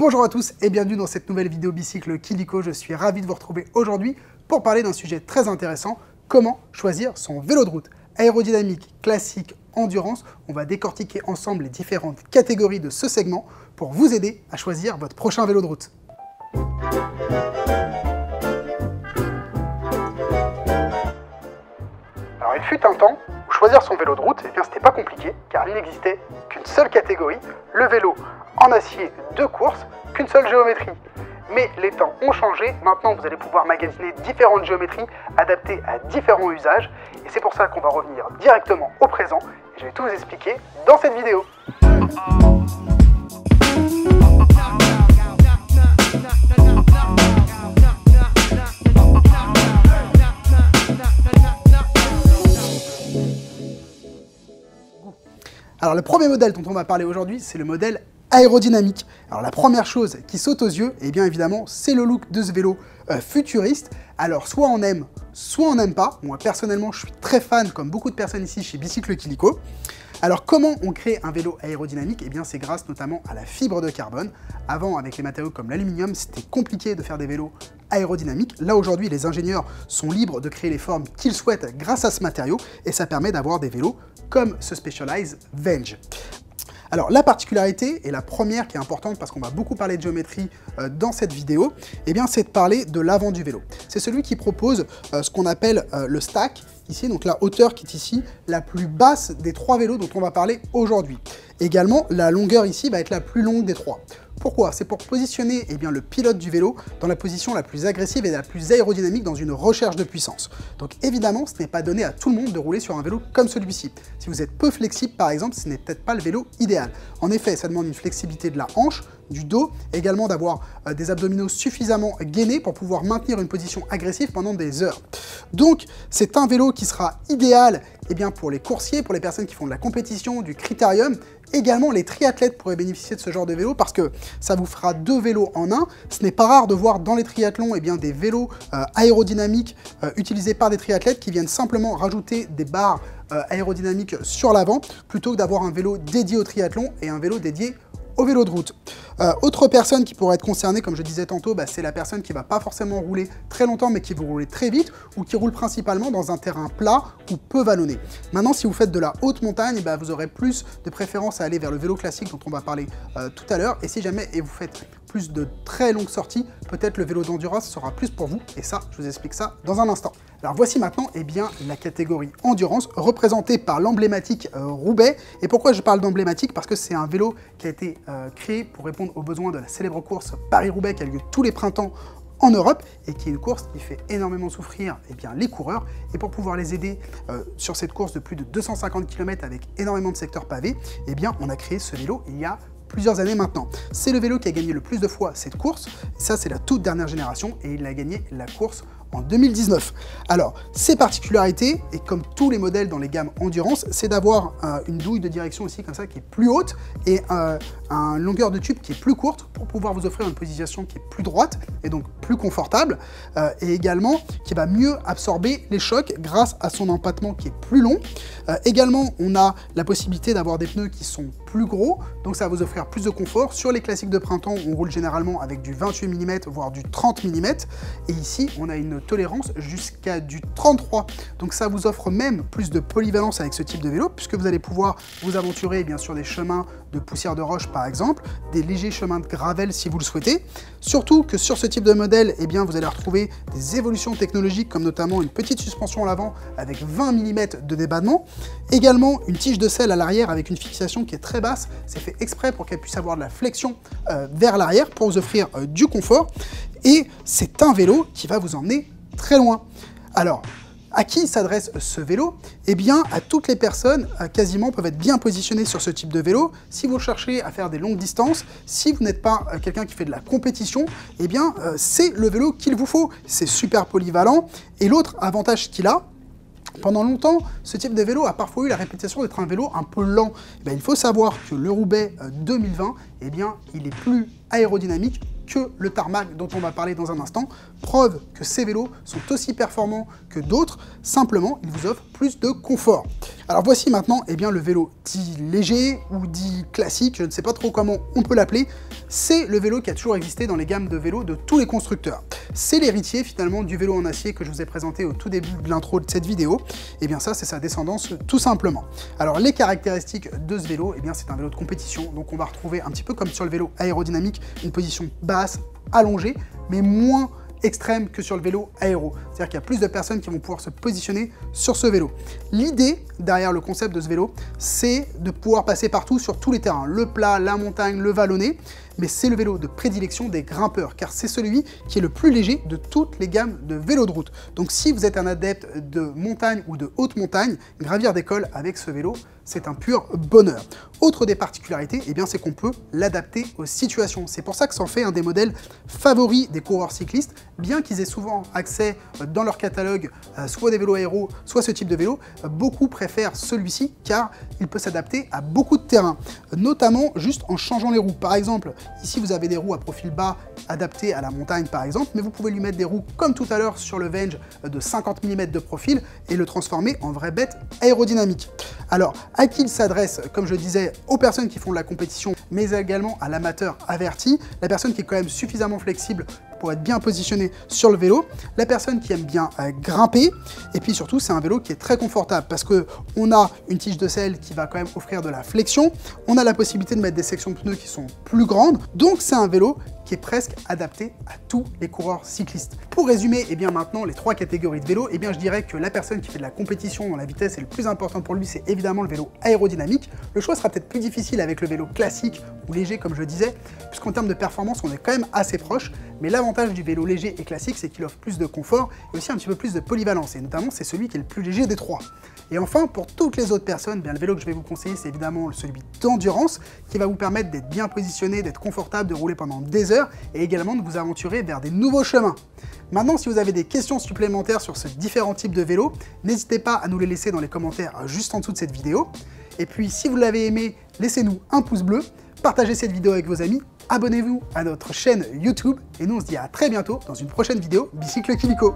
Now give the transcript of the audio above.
Bonjour à tous et bienvenue dans cette nouvelle vidéo bicycle Kilico. Je suis ravi de vous retrouver aujourd'hui pour parler d'un sujet très intéressant, comment choisir son vélo de route. Aérodynamique, classique, endurance, on va décortiquer ensemble les différentes catégories de ce segment pour vous aider à choisir votre prochain vélo de route. Alors il fut un temps où choisir son vélo de route, c'était pas compliqué car il n'existait qu'une seule catégorie, le vélo en acier de course, qu'une seule géométrie. Mais les temps ont changé, maintenant vous allez pouvoir magasiner différentes géométries adaptées à différents usages et c'est pour ça qu'on va revenir directement au présent et je vais tout vous expliquer dans cette vidéo. Alors le premier modèle dont on va parler aujourd'hui, c'est le modèle aérodynamique. Alors la première chose qui saute aux yeux, et bien évidemment, c'est le look de ce vélo futuriste. Alors soit on aime, soit on n'aime pas. Moi personnellement, je suis très fan, comme beaucoup de personnes ici chez Bicycle Kilico. Alors comment on crée un vélo aérodynamique? Eh bien c'est grâce notamment à la fibre de carbone. Avant, avec les matériaux comme l'aluminium, c'était compliqué de faire des vélos aérodynamiques. Là aujourd'hui, les ingénieurs sont libres de créer les formes qu'ils souhaitent grâce à ce matériau et ça permet d'avoir des vélos comme ce Specialized Venge. Alors la particularité, et la première qui est importante parce qu'on va beaucoup parler de géométrie dans cette vidéo, eh bien c'est de parler de l'avant du vélo. C'est celui qui propose ce qu'on appelle le stack, ici, donc la hauteur qui est ici, la plus basse des trois vélos dont on va parler aujourd'hui. Également, la longueur ici va être la plus longue des trois. Pourquoi? C'est pour positionner le pilote du vélo dans la position la plus agressive et la plus aérodynamique dans une recherche de puissance. Donc évidemment, ce n'est pas donné à tout le monde de rouler sur un vélo comme celui-ci. Si vous êtes peu flexible par exemple, ce n'est peut-être pas le vélo idéal. En effet, ça demande une flexibilité de la hanche, du dos, également d'avoir des abdominaux suffisamment gainés pour pouvoir maintenir une position agressive pendant des heures. Donc c'est un vélo qui sera idéal pour les coursiers, pour les personnes qui font de la compétition, du critérium. Également, les triathlètes pourraient bénéficier de ce genre de vélo parce que ça vous fera deux vélos en un. Ce n'est pas rare de voir dans les triathlons des vélos aérodynamiques utilisés par des triathlètes qui viennent simplement rajouter des barres aérodynamiques sur l'avant plutôt que d'avoir un vélo dédié au triathlon et un vélo dédié au vélo de route. Autre personne qui pourrait être concernée, comme je disais tantôt, c'est la personne qui va pas forcément rouler très longtemps mais qui veut rouler très vite ou qui roule principalement dans un terrain plat ou peu vallonné. Maintenant, si vous faites de la haute montagne, vous aurez plus de préférence à aller vers le vélo classique dont on va parler tout à l'heure. Et si jamais vous faites plus de très longues sorties, peut-être le vélo d'endurance sera plus pour vous. Et ça, je vous explique ça dans un instant. Alors voici maintenant la catégorie endurance représentée par l'emblématique Roubaix. Et pourquoi je parle d'emblématique? Parce que c'est un vélo qui a été créé pour répondre aux besoins de la célèbre course Paris-Roubaix qui a lieu tous les printemps en Europe et qui est une course qui fait énormément souffrir les coureurs. Et pour pouvoir les aider sur cette course de plus de 250 km avec énormément de secteurs pavés, on a créé ce vélo il y a plusieurs années maintenant. C'est le vélo qui a gagné le plus de fois cette course. Ça, c'est la toute dernière génération et il a gagné la course en 2019. Alors, ses particularités, et comme tous les modèles dans les gammes endurance, c'est d'avoir une douille de direction ici comme ça qui est plus haute et une longueur de tube qui est plus courte pour pouvoir vous offrir une position qui est plus droite et donc plus confortable et également qui va mieux absorber les chocs grâce à son empattement qui est plus long. Également, on a la possibilité d'avoir des pneus qui sont plus gros, donc ça va vous offrir plus de confort. Sur les classiques de printemps, on roule généralement avec du 28 mm voire du 30 mm et ici, on a une tolérance jusqu'à du 33. Donc ça vous offre même plus de polyvalence avec ce type de vélo puisque vous allez pouvoir vous aventurer sur des chemins de poussière de roche par exemple, des légers chemins de gravel si vous le souhaitez. Surtout que sur ce type de modèle, vous allez retrouver des évolutions technologiques comme notamment une petite suspension à l'avant avec 20 mm de débattement. Également une tige de selle à l'arrière avec une fixation qui est très basse. C'est fait exprès pour qu'elle puisse avoir de la flexion vers l'arrière pour vous offrir du confort. Et c'est un vélo qui va vous emmener très loin. Alors, à qui s'adresse ce vélo? À toutes les personnes quasiment peuvent être bien positionnées sur ce type de vélo. Si vous cherchez à faire des longues distances, si vous n'êtes pas quelqu'un qui fait de la compétition, c'est le vélo qu'il vous faut. C'est super polyvalent. Et l'autre avantage qu'il a, pendant longtemps, ce type de vélo a parfois eu la réputation d'être un vélo un peu lent. Il faut savoir que le Roubaix 2020, il est plus aérodynamique que le tarmac dont on va parler dans un instant. Preuve que ces vélos sont aussi performants que d'autres, simplement ils vous offrent plus de confort. Alors voici maintenant le vélo dit léger ou dit classique, je ne sais pas trop comment on peut l'appeler. C'est le vélo qui a toujours existé dans les gammes de vélos de tous les constructeurs. C'est l'héritier finalement du vélo en acier que je vous ai présenté au tout début de l'intro de cette vidéo. Et bien ça, c'est sa descendance tout simplement. Alors les caractéristiques de ce vélo, c'est un vélo de compétition, donc on va retrouver un petit peu comme sur le vélo aérodynamique, une position basse, allongée, mais moins extrême que sur le vélo aéro. C'est-à-dire qu'il y a plus de personnes qui vont pouvoir se positionner sur ce vélo. L'idée derrière le concept de ce vélo, c'est de pouvoir passer partout sur tous les terrains, le plat, la montagne, le vallonné, mais c'est le vélo de prédilection des grimpeurs, car c'est celui qui est le plus léger de toutes les gammes de vélos de route. Donc si vous êtes un adepte de montagne ou de haute montagne, gravir des cols avec ce vélo, c'est un pur bonheur. Autre des particularités, c'est qu'on peut l'adapter aux situations. C'est pour ça que ça en fait un des modèles favoris des coureurs cyclistes, bien qu'ils aient souvent accès dans leur catalogue soit des vélos aéros, soit ce type de vélo, beaucoup préfèrent celui-ci car il peut s'adapter à beaucoup de terrains, notamment juste en changeant les roues. Par exemple, ici vous avez des roues à profil bas adaptées à la montagne par exemple, mais vous pouvez lui mettre des roues comme tout à l'heure sur le Venge de 50 mm de profil et le transformer en vraie bête aérodynamique. Alors, à qui il s'adresse, comme je disais, aux personnes qui font de la compétition, mais également à l'amateur averti, la personne qui est quand même suffisamment flexible pour être bien positionné sur le vélo, la personne qui aime bien grimper, et puis surtout c'est un vélo qui est très confortable parce que on a une tige de selle qui va quand même offrir de la flexion, on a la possibilité de mettre des sections de pneus qui sont plus grandes, donc c'est un vélo qui est presque adapté à tous les coureurs cyclistes. Pour résumer, maintenant les trois catégories de vélos, je dirais que la personne qui fait de la compétition dont la vitesse est le plus important pour lui, c'est évidemment le vélo aérodynamique. Le choix sera peut-être plus difficile avec le vélo classique ou léger comme je disais, puisqu'en termes de performance on est quand même assez proche, mais l'avantage du vélo léger et classique c'est qu'il offre plus de confort et aussi un petit peu plus de polyvalence, et notamment c'est celui qui est le plus léger des trois. Et enfin, pour toutes les autres personnes, le vélo que je vais vous conseiller, c'est évidemment celui d'endurance, qui va vous permettre d'être bien positionné, d'être confortable, de rouler pendant des heures, et également de vous aventurer vers des nouveaux chemins. Maintenant, si vous avez des questions supplémentaires sur ce différents types de vélos, n'hésitez pas à nous les laisser dans les commentaires juste en dessous de cette vidéo. Et puis, si vous l'avez aimé, laissez-nous un pouce bleu, partagez cette vidéo avec vos amis, abonnez-vous à notre chaîne YouTube, et nous on se dit à très bientôt dans une prochaine vidéo Bicycle Kilico.